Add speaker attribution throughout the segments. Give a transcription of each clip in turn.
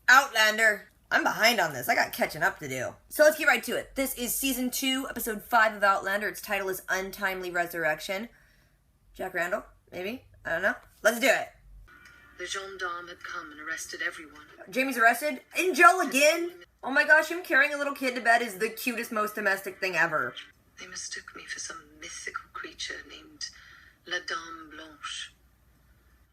Speaker 1: Outlander. I'm behind on this. I got catching up to do. So let's get right to it. This is Season 2, Episode 5 of Outlander. Its title is Untimely Resurrection. Jack Randall? Maybe? I don't know. Let's do it.
Speaker 2: The gendarme had come and arrested everyone.
Speaker 1: Jamie's arrested? In jail again? Oh my gosh, him carrying a little kid to bed is the cutest, most domestic thing ever.
Speaker 2: They mistook me for some mythical creature named La Dame Blanche.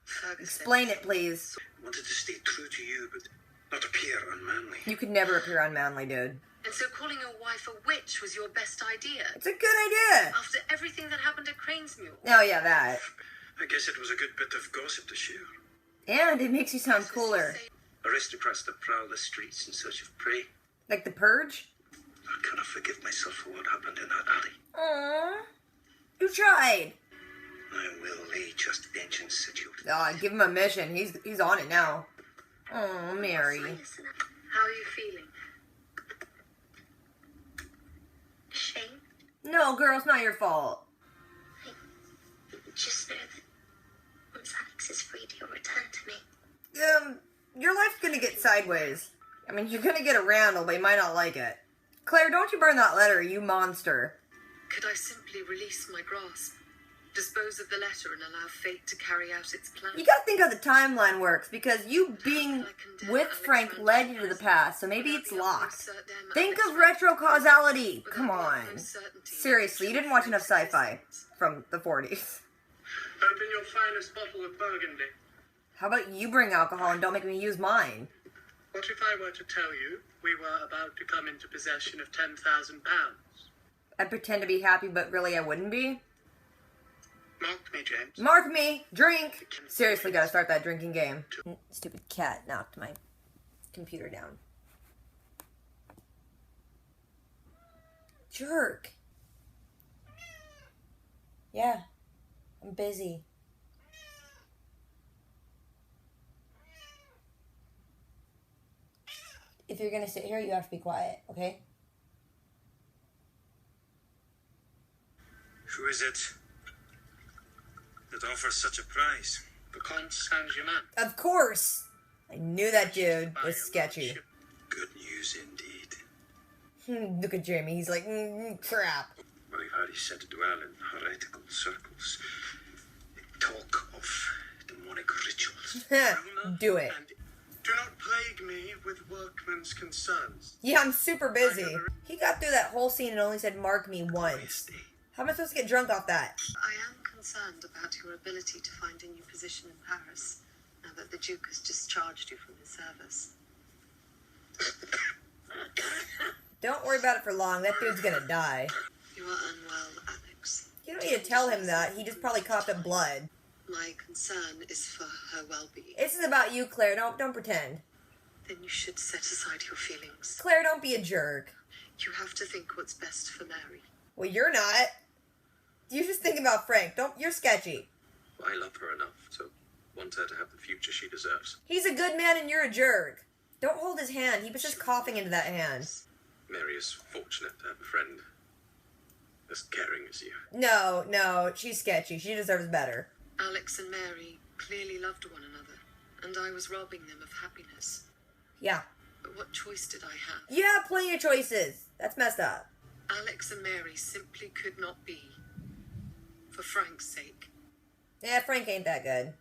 Speaker 2: Fergus
Speaker 1: Explain it, please.
Speaker 3: I wanted to stay true to you, but not appear unmanly.
Speaker 1: You could never appear unmanly, dude.
Speaker 2: And so calling your wife a witch was your best idea?
Speaker 1: It's a good idea.
Speaker 2: After everything that happened at Cranesmuir?
Speaker 1: Oh yeah, that.
Speaker 3: I guess it was a good bit of gossip to share.
Speaker 1: And it makes you sound cooler.
Speaker 3: Aristocrats that prowl the streets in search of prey.
Speaker 1: Like the Purge?
Speaker 3: I cannot forgive myself for what happened in that alley.
Speaker 1: Aww. You tried.
Speaker 3: I will lay just vengeance at you.
Speaker 1: Oh, give him a mission. He's on it now. Oh, Mary.
Speaker 2: How are you feeling?
Speaker 4: Shame.
Speaker 1: No, girl, it's not your fault.
Speaker 4: I just know that once Alex is freed, he'll return to me.
Speaker 1: Your life's gonna get sideways. I mean, you're gonna get a Randall, but you might not like it. Claire, don't you burn that letter, you monster.
Speaker 2: Could I simply release my grasp? Dispose of the letter and allow fate to carry out its plan?
Speaker 1: You gotta think how the timeline works, because you being with Frank led you to the past, so maybe it's locked. Think of retro-causality. Come on. Seriously, you didn't watch enough sci-fi from the 40s.
Speaker 3: Open your finest bottle of Burgundy.
Speaker 1: How about you bring alcohol and don't make me use mine?
Speaker 5: What if I were to tell you we were about to come into possession of £10,000?
Speaker 1: I'd pretend to be happy, but really I wouldn't be.
Speaker 5: Mark me, James.
Speaker 1: Mark me! Drink! Seriously, gotta start that drinking game. Stupid cat knocked my computer down. Jerk. Yeah, I'm busy. If you're gonna sit here, you have to be quiet, okay?
Speaker 3: Who is it that offers such a prize?
Speaker 5: The Comte Saint-Germain.
Speaker 1: Of course! I knew that dude was sketchy.
Speaker 3: Good news indeed.
Speaker 1: Look at Jamie, he's like, crap.
Speaker 3: Well, I've heard he's said to dwell in heretical circles. They talk of demonic rituals.
Speaker 1: Do it.
Speaker 5: And do not plague me with workmen's concerns.
Speaker 1: Yeah, I'm super busy. He got through that whole scene and only said mark me once. How am I supposed to get drunk off that?
Speaker 2: I am concerned about your ability to find a new position in Paris, now that the Duke has discharged you from his service.
Speaker 1: Don't worry about it for long. That dude's gonna die.
Speaker 2: You are unwell, Alex.
Speaker 1: You don't need to tell him that. He just probably coughed up blood.
Speaker 2: My concern is for her well-being.
Speaker 1: This is about you, Claire. Don't pretend.
Speaker 2: Then you should set aside your feelings.
Speaker 1: Claire, don't be a jerk.
Speaker 2: You have to think what's best for Mary.
Speaker 1: Well, you're not. You just think about Frank. You're sketchy.
Speaker 3: I love her enough to want her to have the future she deserves.
Speaker 1: He's a good man and you're a jerk. Don't hold his hand. He was just coughing into that hand.
Speaker 3: Mary is fortunate to have a friend as caring as you.
Speaker 1: No, she's sketchy. She deserves better.
Speaker 2: Alex and Mary clearly loved one another, and I was robbing them of happiness.
Speaker 1: Yeah.
Speaker 2: But what choice did I have?
Speaker 1: You have plenty of choices. That's messed up.
Speaker 2: Alex and Mary simply could not be. For Frank's sake.
Speaker 1: Yeah, Frank ain't that good.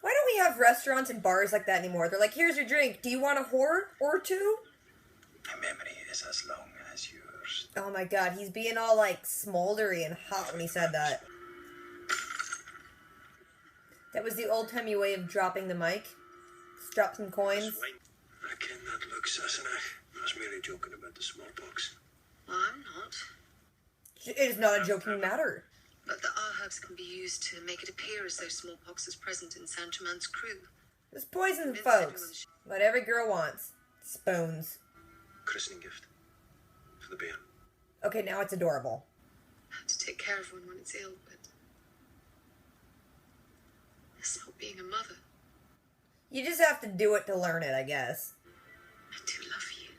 Speaker 1: Why don't we have restaurants and bars like that anymore? They're like, here's your drink. Do you want a whore or two?
Speaker 3: My memory is as long as yours.
Speaker 1: Oh my god, he's being all like smoldery and hot when he said that. That was the old-timey way of dropping the mic. Just drop some coins.
Speaker 3: I ken that look, Sassenach. I was merely joking about the smallpox.
Speaker 2: Well, I'm not.
Speaker 1: It is not a joking matter.
Speaker 2: But the herbs can be used to make it appear as though smallpox is present in Saint-Germain's crew.
Speaker 1: This poisons folks. What every girl wants. Spoons.
Speaker 3: Christening gift. For the bear.
Speaker 1: Okay, now it's adorable.
Speaker 2: I have to take care of one when it's ill, but it's not being a mother.
Speaker 1: You just have to do it to learn it, I guess.
Speaker 2: I do love you.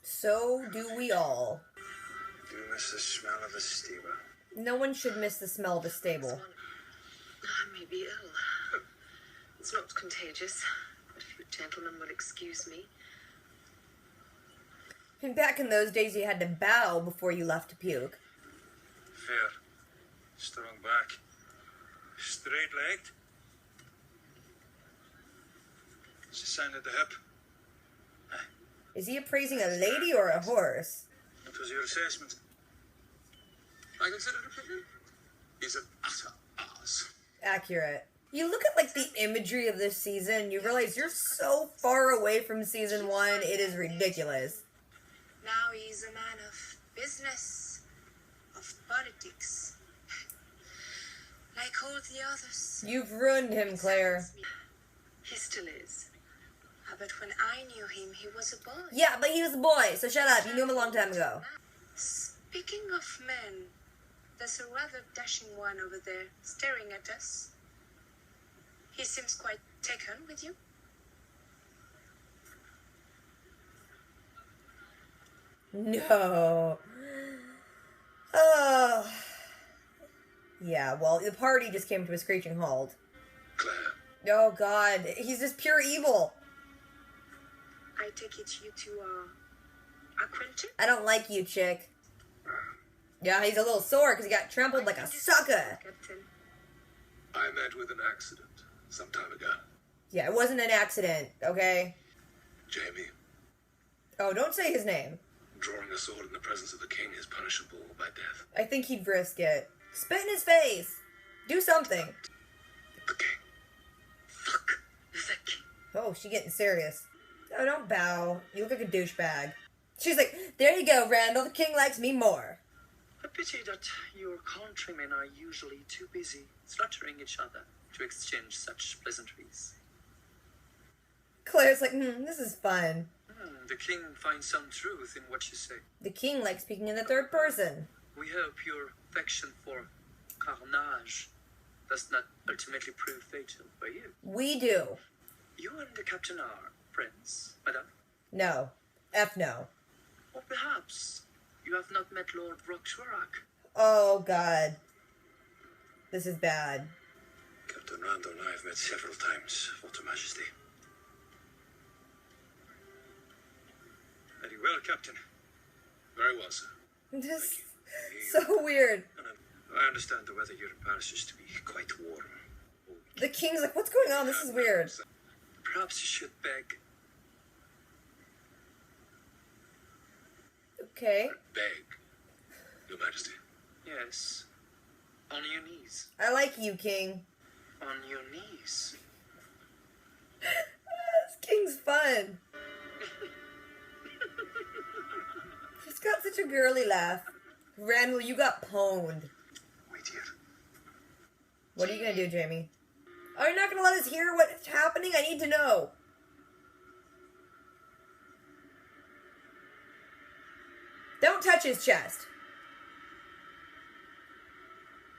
Speaker 1: So do we all.
Speaker 3: I do miss the smell of the stable.
Speaker 1: No one should miss the smell of a stable.
Speaker 2: I may be ill. It's not contagious, but if you Gentlemen will excuse me.
Speaker 1: And back in those days, you had to bow before you left to puke.
Speaker 3: Fair. Strong back. Straight-legged. It's a sign of the hip.
Speaker 1: Is he appraising a lady or a horse?
Speaker 3: What was your assessment? I consider it a problem. He's an utter ass.
Speaker 1: Accurate. You look at, like, the imagery of this season, you realize you're so far away from season 1, it is ridiculous.
Speaker 2: Now he's a man of business, of politics, like all the others.
Speaker 1: You've ruined him, Claire.
Speaker 2: He still is. But when I knew him, he was a boy.
Speaker 1: Yeah, but he was a boy, so shut up. You knew him a long time ago.
Speaker 2: Speaking of men, there's a rather dashing one over there, staring at us. He seems quite taken with you.
Speaker 1: No. Oh. Yeah, well, the party just came to a screeching halt.
Speaker 3: Claire.
Speaker 1: Oh, God. He's just pure evil.
Speaker 2: I take it you two are acquainted?
Speaker 1: I don't like you, chick. Yeah, he's a little sore because he got trampled like a sucker.
Speaker 2: Captain.
Speaker 3: I met with an accident some time ago.
Speaker 1: Yeah, it wasn't an accident, okay?
Speaker 3: Jamie.
Speaker 1: Oh, don't say his name.
Speaker 3: Drawing a sword in the presence of the king is punishable by death.
Speaker 1: I think he'd risk it. Spit in his face. Do something.
Speaker 3: The king.
Speaker 2: Fuck the king.
Speaker 1: Oh, she getting serious. Oh, don't bow. You look like a douchebag. She's like, there you go, Randall. The king likes me more.
Speaker 6: A pity that your countrymen are usually too busy slaughtering each other to exchange such pleasantries.
Speaker 1: Claire's like, this is fun.
Speaker 6: The king finds some truth in what you say.
Speaker 1: The king likes speaking in the third person.
Speaker 6: We hope your affection for carnage does not ultimately prove fatal for you.
Speaker 1: We do.
Speaker 6: You and the captain are friends, madame?
Speaker 1: No. F no.
Speaker 6: Or perhaps you have not met Lord Rockshwarak.
Speaker 1: Oh, God. This is bad.
Speaker 3: Captain Randall and I have met several times, Votre Majesty. Very well, Captain. Very well, sir.
Speaker 1: This is so weird.
Speaker 3: And I understand the weather here in Paris is to be quite warm.
Speaker 1: The king's like, what's going on? This is weird.
Speaker 6: Perhaps you should beg.
Speaker 1: Okay.
Speaker 3: Beg, Your Majesty.
Speaker 6: Yes. On your knees.
Speaker 1: I like you, king.
Speaker 6: On your knees.
Speaker 1: This king's fun. She's got such a girly laugh. Randall, you got pwned.
Speaker 3: Wait here.
Speaker 1: What are you gonna do, Jamie? Are you not gonna let us hear what's happening? I need to know. Don't touch his chest.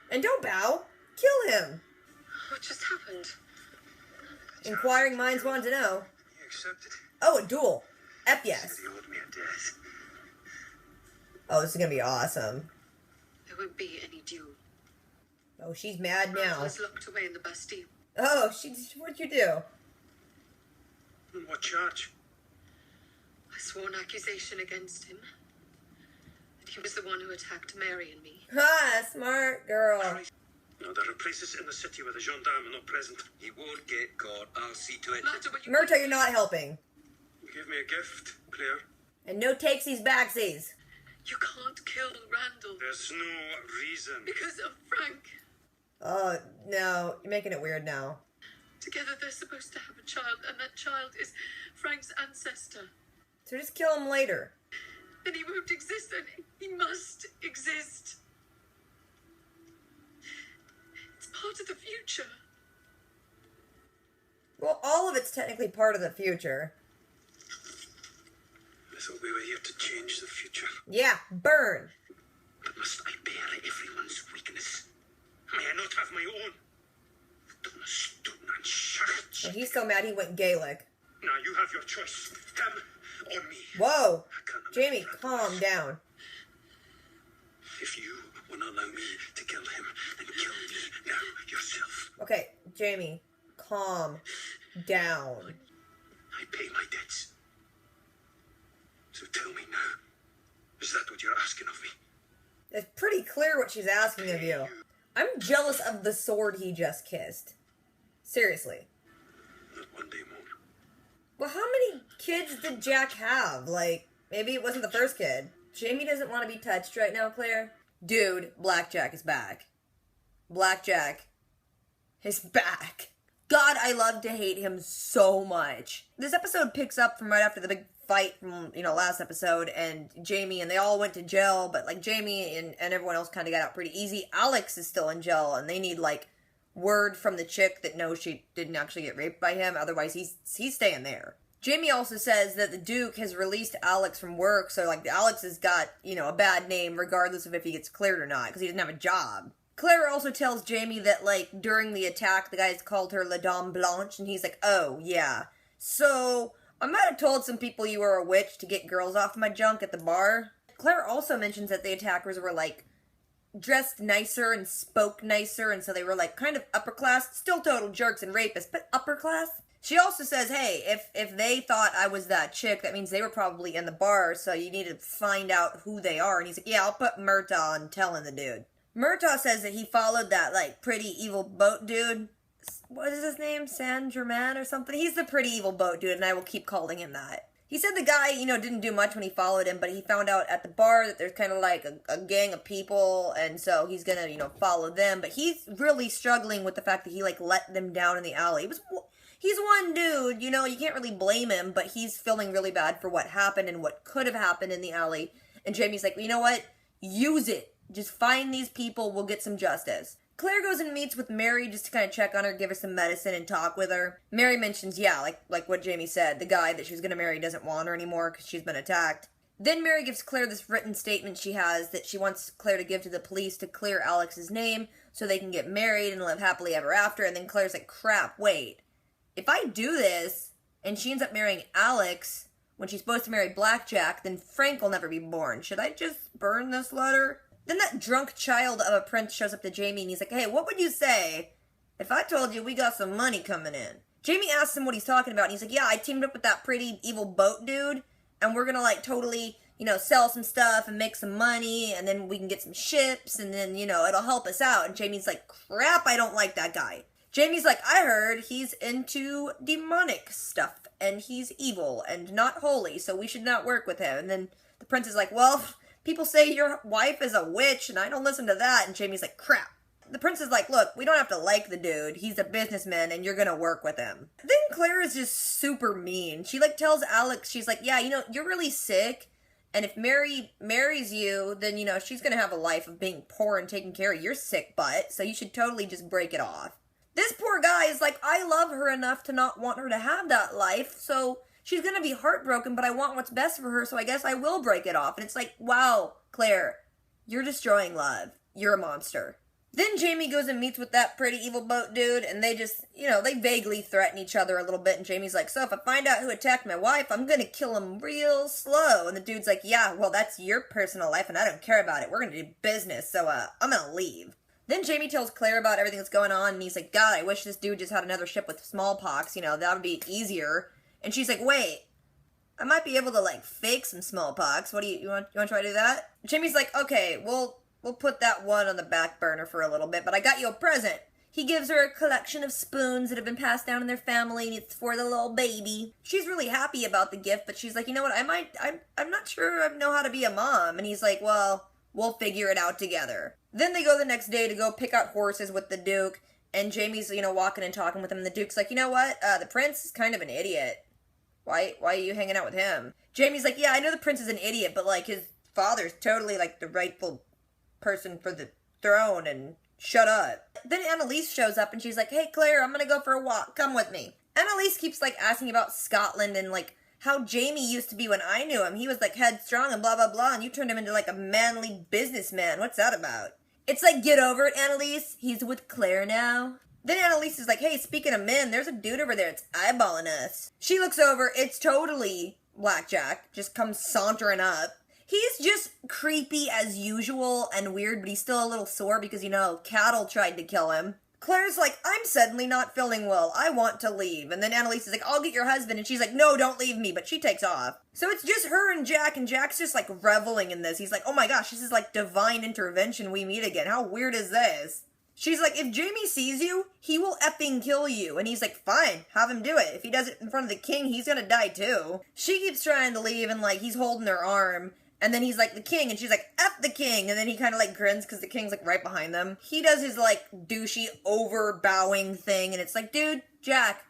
Speaker 1: And don't bow. Kill him.
Speaker 2: What just happened?
Speaker 1: Inquiring minds want to know.
Speaker 3: He accepted.
Speaker 1: Oh, a duel. F yes.
Speaker 3: Said he owed me a debt.
Speaker 1: Oh, this is gonna be awesome.
Speaker 2: There won't be any duel.
Speaker 1: Oh, she's mad
Speaker 2: Randall
Speaker 1: now.
Speaker 2: is locked away in the Bastille.
Speaker 1: Oh, what'd you do?
Speaker 3: On what charge?
Speaker 2: I swore an accusation against him. That he was the one who attacked Mary and me.
Speaker 1: Ha, smart girl.
Speaker 3: No, there are places in the city where the gendarmes are not present. He won't get caught. I'll see to it.
Speaker 2: Matter what you
Speaker 1: Myrta, you're not helping.
Speaker 3: Give me a gift, Claire.
Speaker 1: And no takesies backsies.
Speaker 2: You can't kill Randall
Speaker 3: There's no reason.
Speaker 2: because of Frank.
Speaker 1: Oh, no. You're making it weird now.
Speaker 2: Together they're supposed to have a child, and that child is Frank's ancestor.
Speaker 1: So just kill him later.
Speaker 2: Then he won't exist, and he must exist. It's part of the future.
Speaker 1: Well, all of it's technically part of the future.
Speaker 3: I thought we were here to change the future.
Speaker 1: Yeah, burn.
Speaker 3: But must I bear everyone's weakness? May I not have my own? Don't stone and shirt.
Speaker 1: Well, he's so mad he went Gaelic.
Speaker 3: Now you have your choice. Him or me.
Speaker 1: Whoa.
Speaker 3: I cannot
Speaker 1: Jamie,
Speaker 3: let
Speaker 1: calm
Speaker 3: this.
Speaker 1: down.
Speaker 3: If you will not allow me to kill him, then kill me now yourself.
Speaker 1: Okay, Jamie, calm down.
Speaker 3: I pay my debts. So tell me now, is that what you're asking of me?
Speaker 1: It's pretty clear what she's asking of you. I'm jealous of the sword he just kissed. Seriously.
Speaker 3: Not one day more.
Speaker 1: Well, how many kids did Jack have? Like, maybe it wasn't the first kid. Jamie doesn't want to be touched right now, Claire. Dude, Blackjack is back. Blackjack is back. God, I love to hate him so much. This episode picks up from right after the big fight from, last episode, and Jamie, and they all went to jail, but, like, Jamie and everyone else kind of got out pretty easy. Alex is still in jail, and they need, like, word from the chick that knows she didn't actually get raped by him, otherwise he's staying there. Jamie also says that the Duke has released Alex from work, so, like, Alex has got, a bad name regardless of if he gets cleared or not, because he doesn't have a job. Claire also tells Jamie that, like, during the attack, the guys called her La Dame Blanche, and he's like, oh, yeah. So, I might have told some people you were a witch to get girls off my junk at the bar. Claire also mentions that the attackers were, like, dressed nicer and spoke nicer, and so they were, like, kind of upper class. Still total jerks and rapists, but upper class. She also says, hey, if they thought I was that chick, that means they were probably in the bar, so you need to find out who they are. And he's like, yeah, I'll put Murtaugh on telling the dude. Murtaugh says that he followed that, like, pretty evil boat dude. What is his name? San Germain or something? He's the pretty evil boat dude, and I will keep calling him that. He said the guy, didn't do much when he followed him, but he found out at the bar that there's kind of like a gang of people, and so he's gonna, follow them. But he's really struggling with the fact that he, like, let them down in the alley. He's one dude, you can't really blame him, but he's feeling really bad for what happened and what could have happened in the alley. And Jamie's like, well, you know what? Use it. Just find these people, we'll get some justice. Claire goes and meets with Mary just to kind of check on her, give her some medicine, and talk with her. Mary mentions, yeah, like what Jamie said, the guy that she's going to marry doesn't want her anymore because she's been attacked. Then Mary gives Claire this written statement she has that she wants Claire to give to the police to clear Alex's name so they can get married and live happily ever after. And then Claire's like, crap, wait. If I do this and she ends up marrying Alex when she's supposed to marry Blackjack, then Frank will never be born. Should I just burn this letter? Then that drunk child of a prince shows up to Jamie and he's like, hey, what would you say if I told you we got some money coming in? Jamie asks him what he's talking about and he's like, yeah, I teamed up with that pretty evil boat dude and we're gonna, like, totally, sell some stuff and make some money and then we can get some ships and then, it'll help us out. And Jamie's like, crap, I don't like that guy. Jamie's like, I heard he's into demonic stuff and he's evil and not holy, so we should not work with him. And then the prince is like, well, people say your wife is a witch, and I don't listen to that. And Jamie's like, crap. The prince is like, look, we don't have to like the dude. He's a businessman, and you're gonna work with him. Then Claire is just super mean. She, like, tells Alex, she's like, yeah, you're really sick, and if Mary marries you, then, she's gonna have a life of being poor and taking care of your sick butt, so you should totally just break it off. This poor guy is like, I love her enough to not want her to have that life, so she's gonna be heartbroken, but I want what's best for her, so I guess I will break it off. And it's like, wow, Claire, you're destroying love. You're a monster. Then Jamie goes and meets with that pretty evil boat dude, and they just, they vaguely threaten each other a little bit, and Jamie's like, so if I find out who attacked my wife, I'm gonna kill him real slow. And the dude's like, yeah, well, that's your personal life, and I don't care about it. We're gonna do business, so, I'm gonna leave. Then Jamie tells Claire about everything that's going on, and he's like, God, I wish this dude just had another ship with smallpox, that would be easier. And she's like, wait, I might be able to, like, fake some smallpox. What do you want to try to do that? Jamie's like, okay, we'll put that one on the back burner for a little bit, but I got you a present. He gives her a collection of spoons that have been passed down in their family, and it's for the little baby. She's really happy about the gift, but she's like, you know what, I'm not sure I know how to be a mom. And he's like, well, we'll figure it out together. Then they go the next day to go pick out horses with the Duke, and Jamie's, walking and talking with him, and the Duke's like, you know what, the prince is kind of an idiot. Why are you hanging out with him? Jamie's like, yeah, I know the prince is an idiot, but, like, his father's totally, like, the rightful person for the throne, and shut up. Then Annalise shows up, and she's like, hey, Claire, I'm gonna go for a walk. Come with me. Annalise keeps, like, asking about Scotland and, like, how Jamie used to be when I knew him. He was, like, headstrong and blah, blah, blah, and you turned him into, like, a manly businessman. What's that about? It's like, get over it, Annalise. He's with Claire now. Then Annalise is like, hey, speaking of men, there's a dude over there that's eyeballing us. She looks over, it's totally Blackjack, just comes sauntering up. He's just creepy as usual and weird, but he's still a little sore because, Cattle tried to kill him. Claire's like, I'm suddenly not feeling well. I want to leave. And then Annalise is like, I'll get your husband. And she's like, no, don't leave me. But she takes off. So it's just her and Jack's just like reveling in this. He's like, oh my gosh, this is like divine intervention. We meet again. How weird is this? She's like, if Jamie sees you, he will effing kill you. And he's like, fine, have him do it. If he does it in front of the king, he's gonna die too. She keeps trying to leave and like, he's holding her arm. And then he's like, the king, and she's like, F the king. And then he kind of like grins because the king's like right behind them. He does his like douchey over-bowing thing, and it's like, dude, Jack,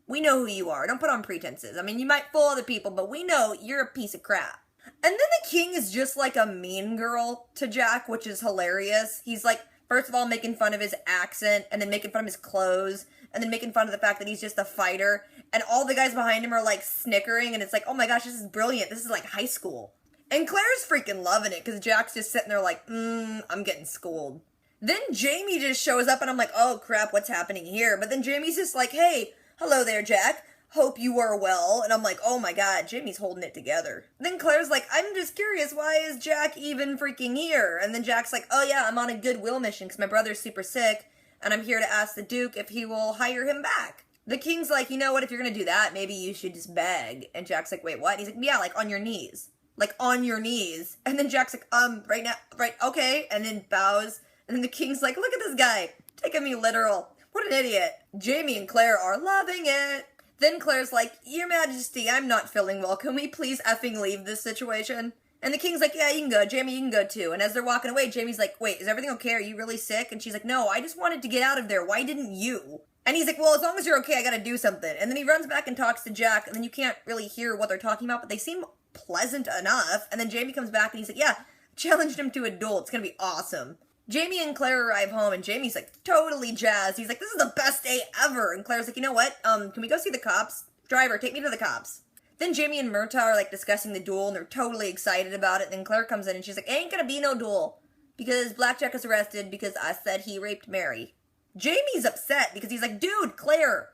Speaker 1: we know who you are. Don't put on pretenses. I mean, you might fool other people, but we know you're a piece of crap. And then the king is just like a mean girl to Jack, which is hilarious. He's like, first of all, making fun of his accent, and then making fun of his clothes, and then making fun of the fact that he's just a fighter. And all the guys behind him are like snickering, and it's like, oh my gosh, this is brilliant. This is like high school. And Claire's freaking loving it, because Jack's just sitting there like, I'm getting schooled. Then Jamie just shows up, and I'm like, oh crap, what's happening here? But then Jamie's just like, hey, hello there, Jack. Hope you are well. And I'm like, oh my god, Jamie's holding it together. Then Claire's like, I'm just curious, why is Jack even freaking here? And then Jack's like, oh yeah, I'm on a goodwill mission, because my brother's super sick, and I'm here to ask the Duke if he will hire him back. The king's like, you know what, if you're gonna do that, maybe you should just beg. And Jack's like, wait, what? And he's like, yeah, like on your knees. Like, on your knees. And then Jack's like, right now, right, okay. And then bows. And then the king's like, look at this guy. Taking me literal. What an idiot. Jamie and Claire are loving it. Then Claire's like, Your Majesty, I'm not feeling well. Can we please effing leave this situation? And the king's like, yeah, you can go. Jamie, you can go too. And as they're walking away, Jamie's like, wait, is everything okay? Are you really sick? And she's like, no, I just wanted to get out of there. Why didn't you? And he's like, well, as long as you're okay, I gotta do something. And then he runs back and talks to Jack. And then you can't really hear what they're talking about, but they seem pleasant enough. And then Jamie comes back and he's like, yeah, challenged him to a duel. It's gonna be awesome. Jamie and Claire arrive home and Jamie's like totally jazzed. He's like, this is the best day ever. And Claire's like, you know what? Can we go see the cops? Driver, take me to the cops. Then Jamie and Murtaugh are like discussing the duel and they're totally excited about it. Then Claire comes in and she's like, ain't gonna be no duel because Blackjack is arrested because I said he raped Mary. Jamie's upset because he's like, dude, Claire,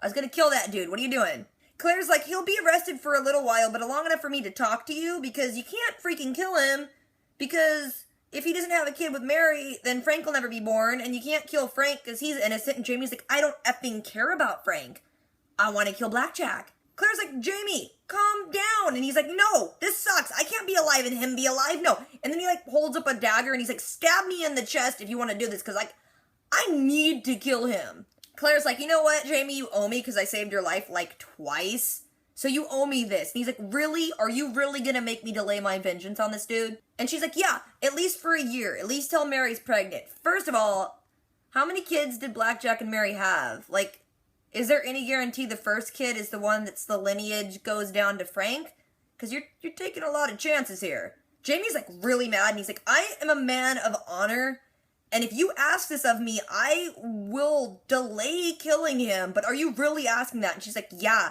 Speaker 1: I was gonna kill that dude. What are you doing? Claire's like, he'll be arrested for a little while, but long enough for me to talk to you because you can't freaking kill him because if he doesn't have a kid with Mary, then Frank will never be born, and you can't kill Frank because he's innocent. And Jamie's like, I don't effing care about Frank. I want to kill Blackjack. Claire's like, Jamie, calm down. And he's like, no, this sucks. I can't be alive and him be alive. No. And then he like holds up a dagger and he's like, stab me in the chest if you want to do this because like, I need to kill him. Claire's like, you know what, Jamie, you owe me because I saved your life, like, twice. So you owe me this. And he's like, really? Are you really gonna make me delay my vengeance on this dude? And she's like, yeah, at least for a year. At least till Mary's pregnant. First of all, how many kids did Blackjack and Mary have? Like, is there any guarantee the first kid is the one that's the lineage goes down to Frank? Because you're taking a lot of chances here. Jamie's, like, really mad, and he's like, I am a man of honor. And if you ask this of me, I will delay killing him. But are you really asking that? And she's like, yeah.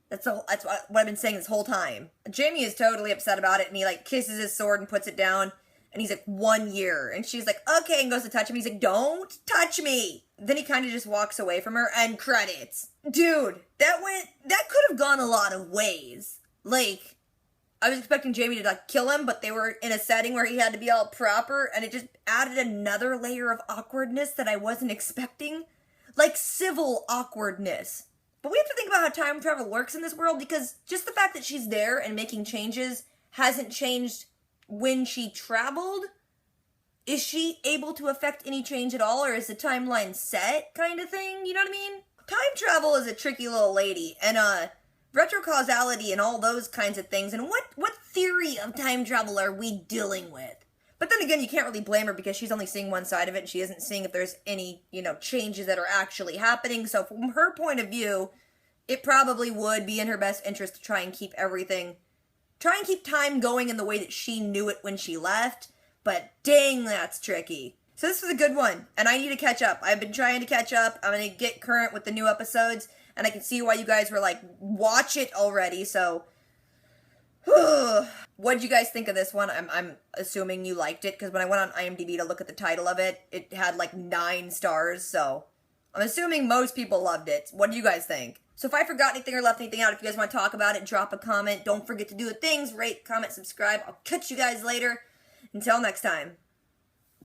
Speaker 1: That's what I've been saying this whole time. Jamie is totally upset about it. And he like kisses his sword and puts it down. And he's like, 1 year. And she's like, okay. And goes to touch him. He's like, don't touch me. Then he kind of just walks away from her. And credits. Dude, that could have gone a lot of ways. Like, I was expecting Jamie to like kill him, but they were in a setting where he had to be all proper, and it just added another layer of awkwardness that I wasn't expecting. Like civil awkwardness. But we have to think about how time travel works in this world, because just the fact that she's there and making changes hasn't changed when she traveled. Is she able to affect any change at all, or is the timeline set kind of thing? You know what I mean? Time travel is a tricky little lady, and retrocausality and all those kinds of things, and what theory of time travel are we dealing with? But then again, you can't really blame her because she's only seeing one side of it and she isn't seeing if there's any, changes that are actually happening. So from her point of view, it probably would be in her best interest to try and keep time going in the way that she knew it when she left. But dang, that's tricky. So this was a good one, and I need to catch up. I've been trying to catch up. I'm going to get current with the new episodes. And I can see why you guys were like, watch it already, so. What did you guys think of this one? I'm assuming you liked it, because when I went on IMDb to look at the title of it, it had like 9 stars, so. I'm assuming most people loved it. What do you guys think? So if I forgot anything or left anything out, if you guys want to talk about it, drop a comment. Don't forget to do the things, rate, comment, subscribe. I'll catch you guys later. Until next time.